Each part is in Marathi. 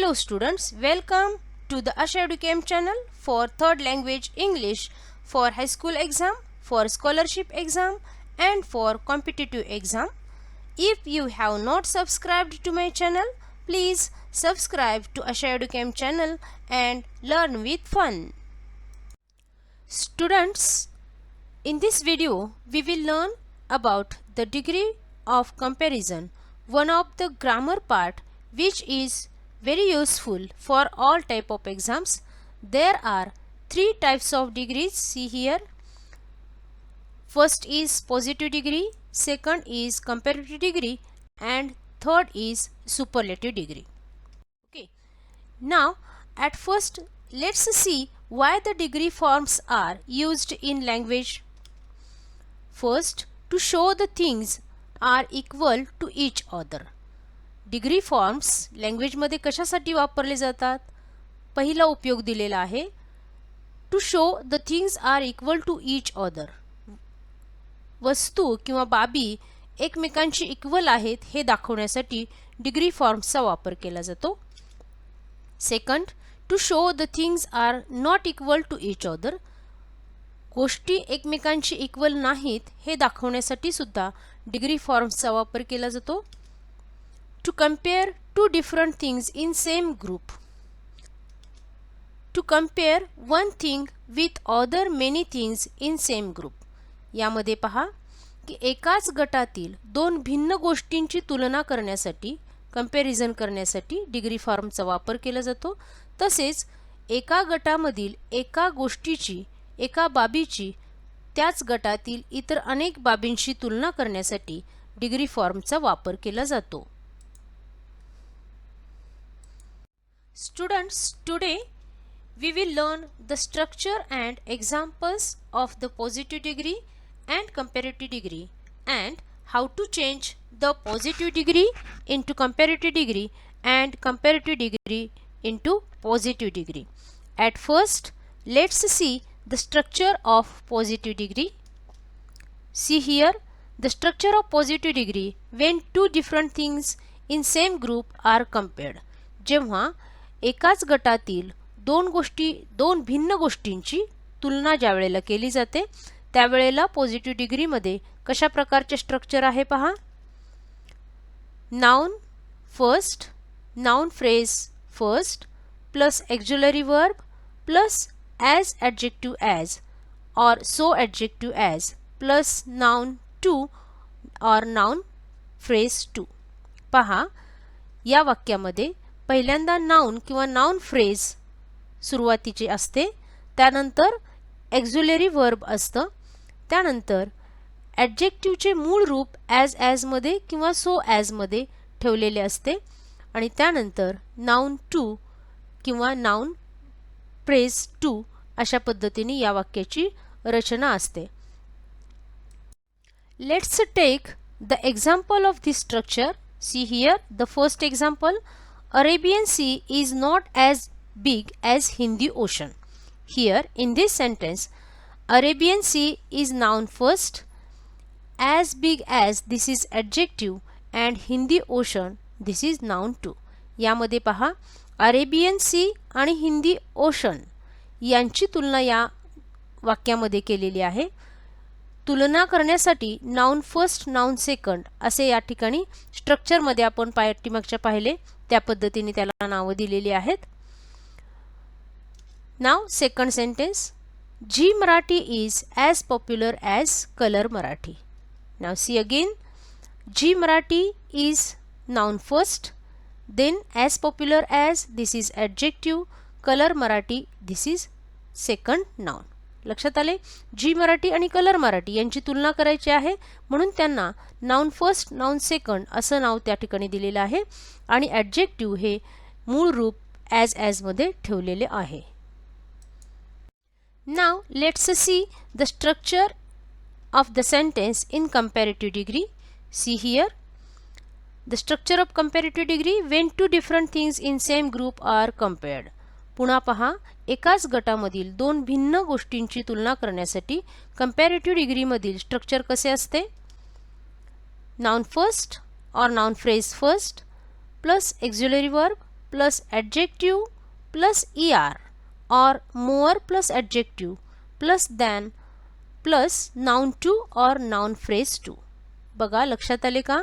Hello students, welcome to the Asha EduCamp channel for third language English for high school exam, for scholarship exam and for competitive exam. If you have not subscribed to my channel, please subscribe to Asha EduCamp channel and learn with fun. Students, in this video we will learn about the degree of comparison, one of the grammar part which is very useful for all type of exams. There are three types of degrees, see here. First is positive degree, second is comparative degree and third is superlative degree. Okay. Now at first let's see why the degree forms are used in language. First, to show the things are equal to each other. Degree forms लँग्वेजमध्ये कशासाठी वापरले जातात? पहिला उपयोग दिलेला आहे to show the things are equal to each other. वस्तू किंवा बाबी एकमेकांशी इक्वल आहेत हे दाखवण्यासाठी डिग्री फॉर्म्सचा वापर केला जातो. Second, to show the things are not equal to each other. गोष्टी एकमेकांशी इक्वल नाहीत हे दाखवण्यासाठी सुद्धा डिग्री फॉर्म्सचा वापर केला जातो. To compare two different things in same group. To compare one thing with other many things in same group. यामध्ये पहा की एकाच गटातील दोन भिन्न गोष्टींची तुलना करण्यासाठी, कंपॅरिझन करण्यासाठी डिग्री फॉर्मचा वापर केला जातो. तसेच एका गटामधील एका गोष्टीची, एका बाबीची त्याच गटातील इतर अनेक बाबींशी तुलना करण्यासाठी डिग्री फॉर्मचा वापर केला जातो. Students, today we will learn the structure and examples of the positive degree and comparative degree and how to change the positive degree into comparative degree and comparative degree into positive degree. At first, let's see the structure of positive degree. See here, the structure of positive degree when two different things in same group are compared. जेव्हा एकाच गटातील दोन भिन्न गोष्टींची तुलना ज्या वेळेला केली जाते त्यावेळेला पॉझिटिव्ह डिग्रीमध्ये कशा प्रकारचे स्ट्रक्चर आहे पहा. Noun first, noun phrase first plus auxiliary verb plus as adjective as or so adjective as plus noun two or noun phrase two. पहा या वाक्यामध्ये पहिल्यांदा नाउन किंवा नाउन फ्रेज सुरुवातीचे असते, त्यानंतर एक्झिलरी वर्ब असतं, त्यानंतर ॲडजेक्टिव्हचे मूळ रूप ॲजमध्ये किंवा सो ॲजमध्ये ठेवलेले असते आणि त्यानंतर नाउन टू किंवा नाउन फ्रेज टू अशा पद्धतीने या वाक्याची रचना असते. Let's take the example of this structure. See here the first example. Arabian Sea is not as big as Hindi Ocean. Here in this sentence, Arabian Sea is noun first, as big as this is adjective and Hindi Ocean this is noun too. यामध्ये पहा अरेबियन सी आणि हिंदी ओशन यांची तुलना या वाक्यामध्ये केलेली आहे. तुलना करण्यासाठी नाउन फर्स्ट, नाउन सेकंड असे या ठिकाणी स्ट्रक्चरमध्ये आपण पाठीमागच्या पाहिले त्या पद्धतीने त्याला नाव दिलेली आहेत. Now second sentence. Zee Marathi is as popular as Colors Marathi. Now see again. Zee Marathi is noun first, then as popular as this is adjective, Colors Marathi this is second noun. लक्षात आले. जी मराठी आणि कलर मराठी यांची तुलना करायची आहे म्हणून त्यांना नाउन फर्स्ट, नाउन सेकंड असं नाव त्या ठिकाणी दिलेलं आहे आणि ॲडजेक्टिव्ह हे मूळ रूप ॲजमध्ये ठेवलेले आहे. नाव let's see the structure of the sentence in comparative degree. See here the structure of comparative degree when two different things in same group are compared. पुन्हा पहा एकाच गटामधील दोन भिन्न गोष्टींची तुलना करण्यासाठी कंपॅरेटिव्ह डिग्रीमधील स्ट्रक्चर कसे असते. नाउन फर्स्ट और noun phrase first plus auxiliary verb plus adjective plus er or more plus adjective plus than plus noun to or noun phrase to. बघा लक्षात आले का?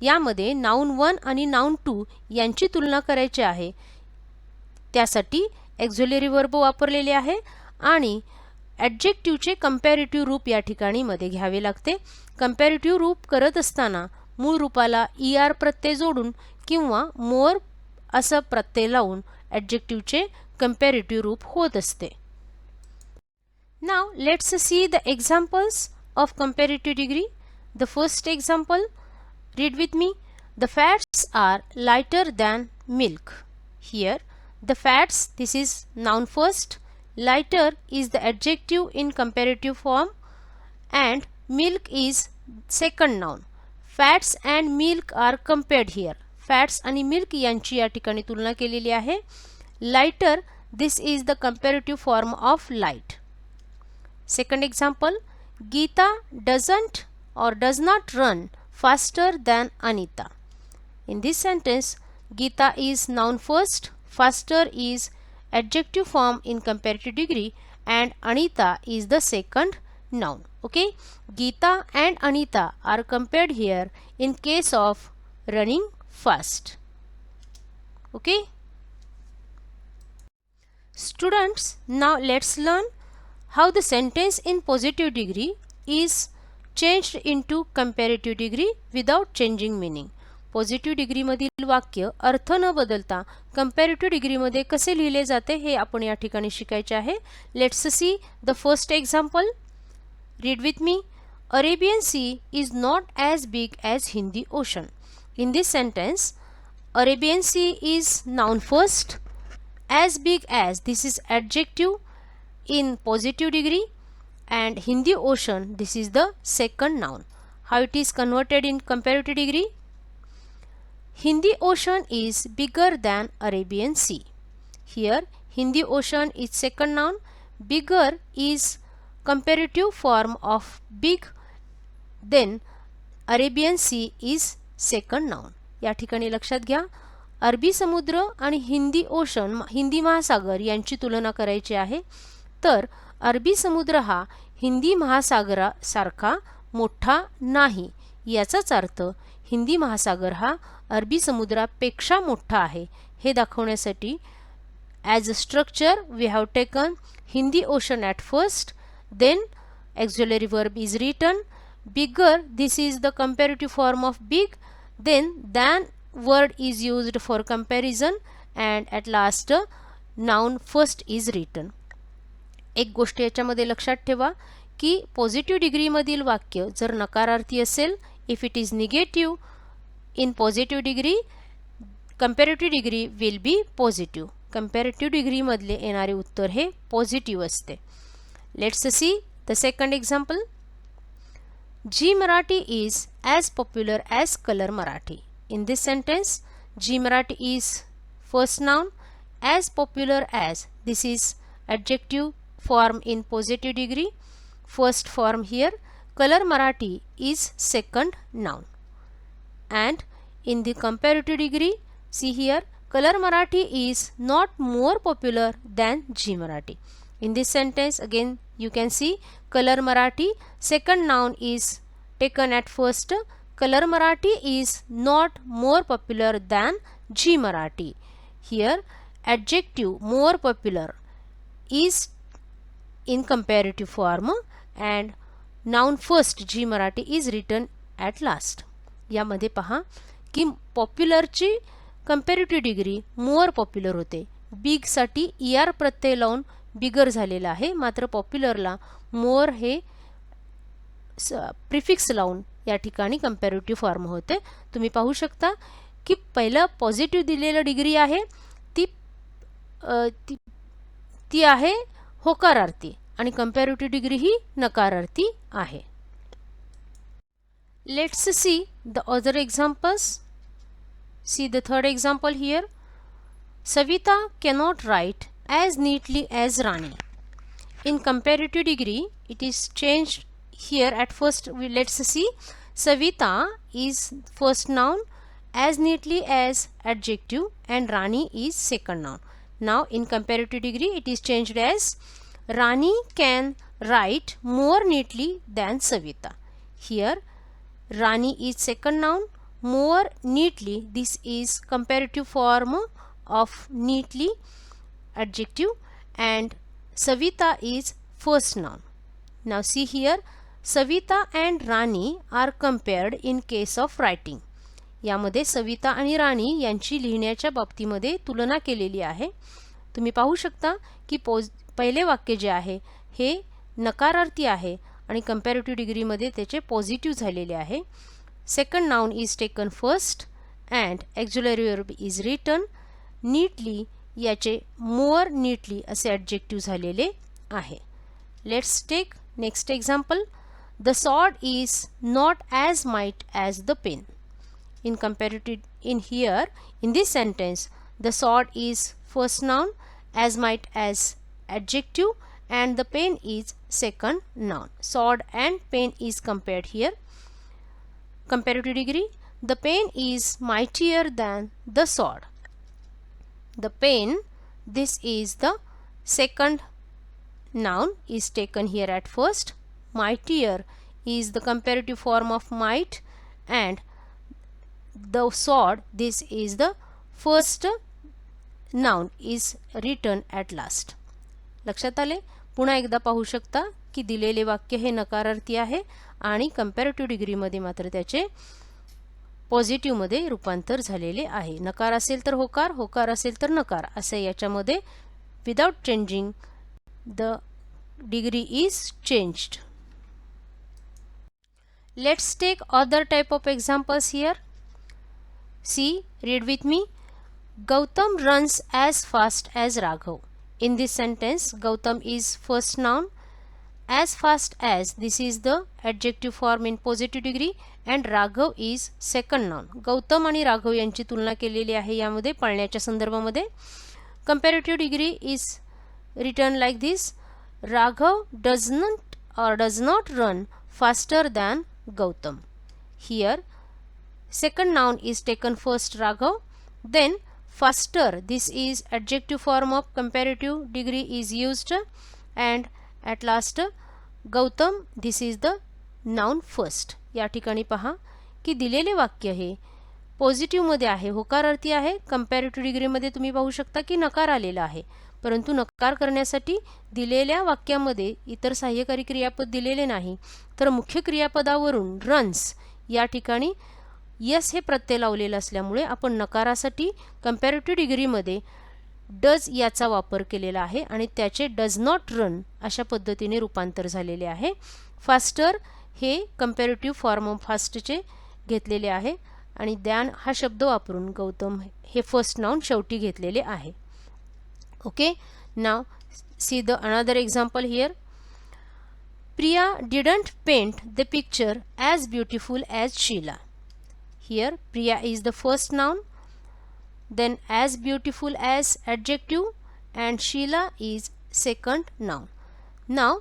यामध्ये noun 1 आणि noun 2 यांची तुलना करायची आहे. त्यासाठी ऑक्झिलरी वर्ब वापरलेले आहे आणि ॲडजेक्टिव्हचे कंपॅरेटिव्ह रूप या ठिकाणी मध्ये घ्यावे लागते. कंपॅरेटिव्ह रूप करत असताना मूळ रूपाला er प्रत्यय जोडून किंवा मोर असं प्रत्यय लावून ॲडजेक्टिव्हचे कंपॅरेटिव्ह रूप होत असते. Now let's see the examples of comparative degree. The first example, read with me. The fats are lighter than milk. Here the fats, this is noun first, lighter is the adjective in comparative form and milk is second noun. Fats and milk are compared here. Fats आणि milk यांची या ठिकाणी तुलना केलेली आहे. Lighter, this is the comparative form of light. Second example, Geeta doesn't or does not run faster than Anita. In this sentence, Geeta is noun first, faster is adjective form in comparative degree and Anita is the second noun. Okay, Geeta and Anita are compared here in case of running fast. Okay, students, now let's learn how the sentence in positive degree is changed into comparative degree without changing meaning. Positive degree मधील वाक्य अर्थ न बदलता कंपॅरेटिव्ह डिग्री मध्ये कसे लिहिले जाते हे आपण या ठिकाणी शिकायचे आहे. Let's see the first example. Read with me. Arabian Sea is not as big as Hindi Ocean. In this sentence Arabian Sea is noun first, as big as, this is adjective in positive degree and Hindi ocean, this is the second noun. How it is converted in comparative degree? Hindi ocean is bigger than Arabian Sea. Here Hindi ocean is second noun, bigger is comparative form of big, then Arabian Sea is second noun. या ठिकाणी लक्षात घ्या, अरबी समुद्र आणि हिंदी ओशन, हिंदी महासागर यांची तुलना करायची आहे. तर अरबी समुद्र हा हिंदी महासागरासारखा मोठा नाही, याचाच अर्थ हिंदी महासागर हा अरबी समुद्रापेक्षा मोठा आहे. हे दाखवण्यासाठी as a structure we have taken Hindi Ocean at first, then auxiliary verb is written, bigger, this is the comparative form of big, then than word is used for comparison and at last noun first is written. एक गोष्ट याच्यामध्ये लक्षात ठेवा की पॉझिटिव्ह डिग्री मधील वाक्य जर नकारार्थी असेल, if it is negative in positive degree, comparative degree will be positive. Comparative degree मधले येणारे उत्तर हे पॉझिटिव्ह असते. Let's see the second example. G Marathi is as popular as Color Marathi. In this sentence, G Marathi is first noun, as popular as, this is adjective form in positive degree, first form here. Color Marathi is second noun. And in the comparative degree, see here, Color Marathi is not more popular than G Marathi. In this sentence again you can see Color Marathi, second noun is taken at first. Color Marathi is not more popular than G Marathi. Here adjective more popular is in comparative form and noun first G Marathi is written at last. यामध्ये पहा की पॉप्युलरची कंपॅरेटिव्ह डिग्री मोर पॉप्युलर होते. बिग साठी er प्रत्यय लावून बिगर झालेला आहे, मात्र पॉप्युलरला मोर हे प्रिफिक्स लावून या ठिकाणी कंपॅरेटिव्ह फॉर्म होते. तुम्ही पाहू शकता की पहिलं पॉझिटिव्ह दिलेलं डिग्री आहे ती आहे होकारार्थी आणि कंपॅरेटिव्ह डिग्री ही नकारार्थी आहे. Let's see the other examples. See the third example here. Savita cannot write as neatly as Rani. In comparative degree it is changed here. At first let's see, Savita is first noun, as neatly as adjective and Rani is second noun. Now in comparative degree it is changed as Rani can write more neatly than Savita. Here Rani is second noun, more neatly, this is comparative form of neatly adjective, and Savita is first noun. Now see here, Savita and Rani are compared in case of writing. यामध्ये सविता आणि राणी यांची लिहिण्याच्या बाबतीमध्ये तुलना केलेली आहे. तुम्ही पाहू शकता की पहिले वाक्य जे आहे हे नकारार्थी आहे आणि कंपॅरेटिव्ह डिग्रीमध्ये त्याचे पॉझिटिव्ह झालेले आहे. Second noun is taken first and auxiliary verb is written. Neatly याचे मोर नीटली असे ॲडजेक्टिव्ह झालेले आहे. Let's take next example. The sword is not as might as the pen. In comparative, in here in this sentence the sword is first noun, as might as adjective, and the pen is second noun. Sword and pen is compared here. Comparative degree, the pen is mightier than the sword. The pen, this is the second noun, is taken here at first. Mightier is the comparative form of might, and the sword, this is the first noun, is written at last. लक्षात आले. पुन्हा एकदा पाहू शकता की दिलेले वाक्य हे नकारार्थी आहे आणि कंपॅरेटिव्ह डिग्रीमध्ये मात्र त्याचे पॉझिटिव्हमध्ये रूपांतर झालेले आहे. नकार असेल तर होकार, होकार असेल तर नकार, असे याच्यामध्ये without changing the degree is changed. Let's take other type of examples here. See, read with me. Gautam runs as fast as Raghav. In this sentence, Gautam is first noun. As fast as, this is the adjective form in positive degree, and Raghav is second noun. Gautam आणि राघव यांची तुलना केलेली आहे यामध्ये पळण्याच्या संदर्भामध्ये. Comparative degree is written like this. Raghav does not run faster than Gautam. Here second noun is taken first, Raghav, then faster, this is adjective form of comparative degree is used, and at last Gautam, this is the noun first. या ठिकाणी पहा की दिलेले वाक्य हे पॉझिटिव्हमध्ये आहे, होकारार्थी आहे. कंपॅरेटिव्ह डिग्रीमध्ये तुम्ही पाहू शकता की नकार आलेला आहे, परंतु नकार करण्यासाठी दिलेल्या वाक्यामध्ये इतर सहाय्यकारी क्रियापद दिलेले नाही, तर मुख्य क्रियापदावरून रन्स या ठिकाणी यस हे प्रत्यय लावलेलं असल्यामुळे आपण नकारासाठी कंपॅरेटिव्ह डिग्रीमध्ये डज याचा वापर केलेला आहे आणि त्याचे डज नॉट रन अशा पद्धतीने रूपांतर झालेले आहे. फास्टर हे कंपॅरेटिव्ह फॉर्म ऑफ फास्टचे घेतलेले आहे आणि दॅन हा शब्द वापरून गौतम हे फर्स्ट नाउन शेवटी घेतलेले आहे. Okay, now see the another example here. Priya didn't paint the picture as beautiful as Sheela. Here Priya is the first noun, then as beautiful as adjective, and Sheila is second noun. Now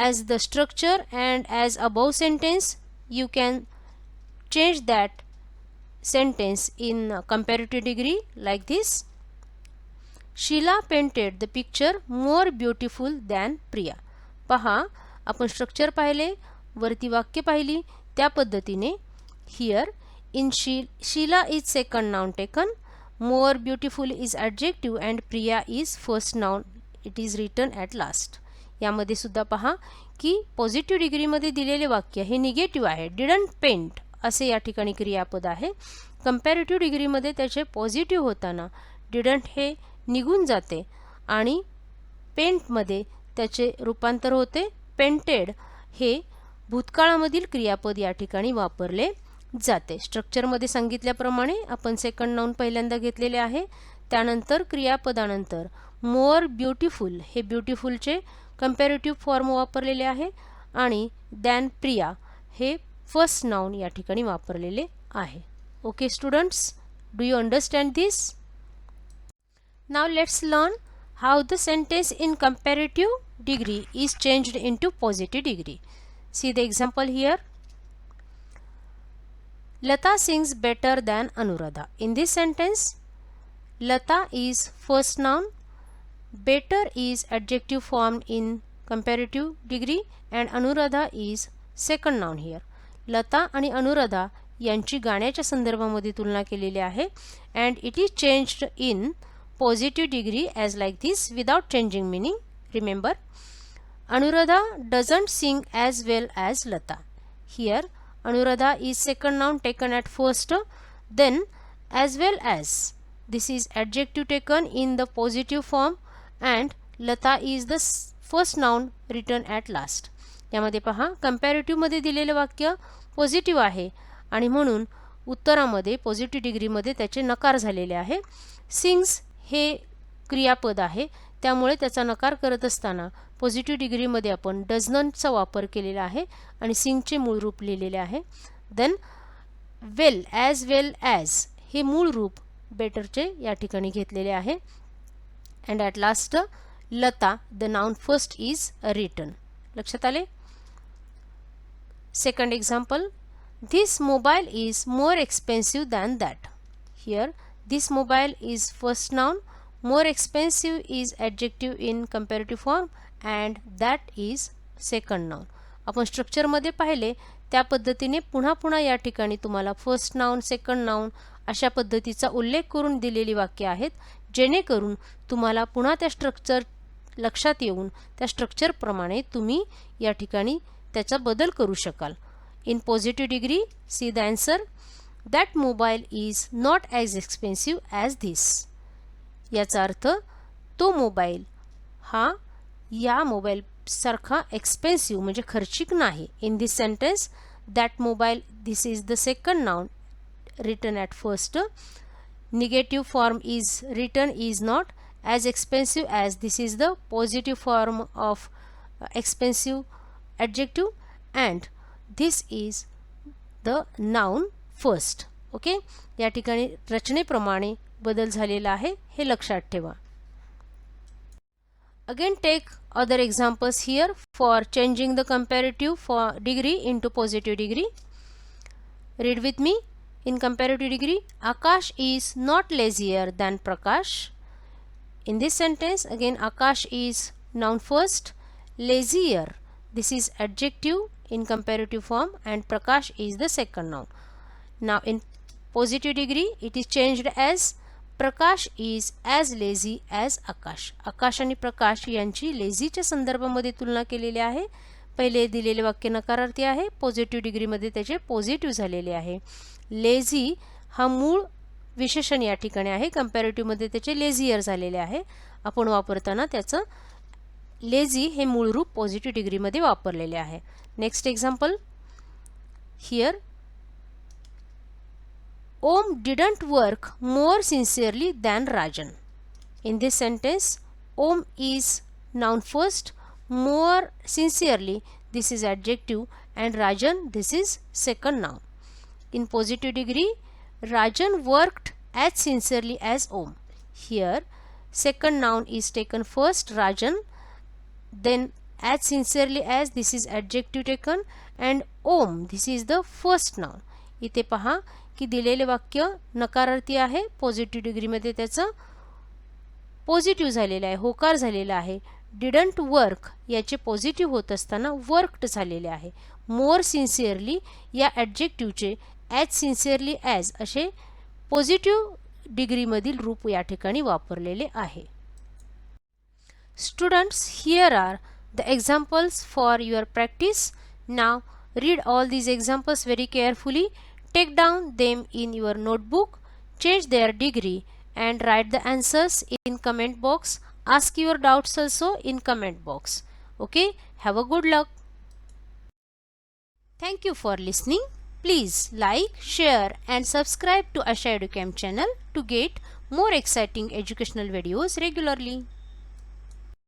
as the structure and as above sentence, you can change that sentence in comparative degree like this. Sheila painted the picture more beautiful than Priya. पहा, आपण स्ट्रक्चर पाहिले, वरती वाक्य पाहिली, त्या पद्धतीने here in Sheila is second noun taken, more beautiful is adjective, and Priya is first noun, it is written at last. यामध्ये सुद्धा पहा की पॉझिटिव्ह डिग्रीमध्ये दिलेले वाक्य हे निगेटिव्ह आहे. डिडंट पेंट असे या ठिकाणी क्रियापद आहे. कंपॅरेटिव्ह डिग्रीमध्ये त्याचे पॉझिटिव्ह होताना डिडंट हे निघून जाते आणि पेंटमध्ये त्याचे रूपांतर होते पेंटेड. हे भूतकाळामधील क्रियापद या ठिकाणी वापरले जाते. स्ट्रक्चरमध्ये सांगितल्याप्रमाणे आपण सेकंड नाउन पहिल्यांदा घेतलेले आहे, त्यानंतर क्रियापदानंतर मोर ब्युटिफुल हे ब्युटिफुलचे कंपॅरेटिव्ह फॉर्म वापरलेले आहे आणि दॅन प्रिया हे फर्स्ट नाउन या ठिकाणी वापरलेले आहे. Okay students, do you understand this? Now let's learn how the sentence in comparative degree is changed into positive degree. See the example here. Lata sings better than Anuradha. In this sentence, Lata is first noun, better is adjective formed in comparative degree and Anuradha is second noun here. Lata आणि अनुराधा यांची गाण्याच्या संदर्भामध्ये तुलना केलेली आहे and it is changed in positive degree as like this without changing meaning. Remember, Anuradha doesn't sing as well as Lata. Here Anuradha is second noun taken at first, then as well as, this is adjective taken in the positive form and Lata is the first noun written at last. यामध्ये पहा कंपॅरेटिव्ह मध्ये दिलेले वाक्य पॉझिटिव्ह आहे आणि म्हणून उत्तरामध्ये पॉझिटिव्ह डिग्रीमध्ये त्याचे नकार झालेले आहे. सिंग्स हे क्रियापद आहे त्यामुळे त्याचा नकार करत असताना पॉझिटिव्ह डिग्रीमध्ये आपण डज नॉटचा वापर केलेला आहे आणि सिंगचे मूळ रूप लिहिलेले आहे. देन वेल ॲज हे मूळ रूप बेटरचे या ठिकाणी घेतलेले आहे and at last Lata the noun first is written. लक्षात आले. Second example, this mobile is more expensive than that. Here this mobile is first noun, more expensive is adjective in comparative form and that is second noun. आपण स्ट्रक्चर मध्ये पाहिले त्या पद्धतीने पुन्हा पुन्हा या ठिकाणी तुम्हाला फर्स्ट नाउन सेकंड नाउन अशा पद्धतीचा उल्लेख करून दिलेली वाक्य आहेत जेणेकरून तुम्हाला पुन्हा त्या स्ट्रक्चर लक्षात येऊन त्या स्ट्रक्चर प्रमाणे तुम्ही या ठिकाणी त्याचा बदल करू शकाल. In positive degree see the answer, that mobile is not as expensive as this. याचा अर्थ तो मोबाईल हा या मोबाईल सारखा एक्सपेन्सिव्ह म्हणजे खर्चिक नाही. In this sentence that mobile, this is the second noun written at first. Negative form is written is not as expensive as, this is the positive form of expensive adjective and this is the noun first. Okay, या ठिकाणी रचनेप्रमाणे बदल झालेला आहे हे लक्षात ठेवा. Again take other examples here for changing the comparative for degree into positive degree. Read with me. In comparative degree, Akash is not lazier than Prakash. In this sentence again Akash is noun first, lazier, this is adjective in comparative form and Prakash is the second noun. Now in positive degree it is changed as Prakash is as lazy as Akash. Akash आणि प्रकाश यांची लेझीच्या संदर्भामध्ये तुलना केलेली आहे. पहिले दिलेले वाक्य नकारार्थी आहे, पॉझिटिव्ह डिग्रीमध्ये त्याचे पॉझिटिव्ह झालेले आहे. लेझी हा मूळ विशेषण या ठिकाणी आहे, कंपॅरेटिव्हमध्ये त्याचे लेझियर झालेले आहे. आपण वापरताना त्याचं लेझी हे मूळ रूप पॉझिटिव्ह डिग्रीमध्ये वापरलेले आहे. Next example here, Om didn't work more sincerely than Rajan. In this sentence Om is noun first, more sincerely, this is adjective and Rajan, this is second noun. In positive degree, Rajan worked as sincerely as Om. Here second noun is taken first, Rajan, then as sincerely as, this is adjective taken and Om, this is the first noun. इथे पहा की दिलेले वाक्य नकारार्थी आहे, पॉझिटिव्ह डिग्रीमध्ये त्याचा पॉझिटिव्ह झालेला आहे, होकार झालेला आहे. डिडंट वर्क याचे पॉझिटिव्ह होत असताना वर्कड झालेले आहे. मोर सिन्सिअरली या ॲडजेक्टिव्हचे ॲज सिन्सिअरली ॲज असे पॉझिटिव्ह डिग्रीमधील रूप या ठिकाणी वापरलेले आहे. Students, here are the examples for your practice. Now read all these examples very carefully, take down them in your notebook, change their degree and write the answers in comment box. Ask your doubts also in comment box. Okay, have a good luck. Thank you for listening. Please like, share and subscribe to Asha EduCamp channel to get more exciting educational videos regularly.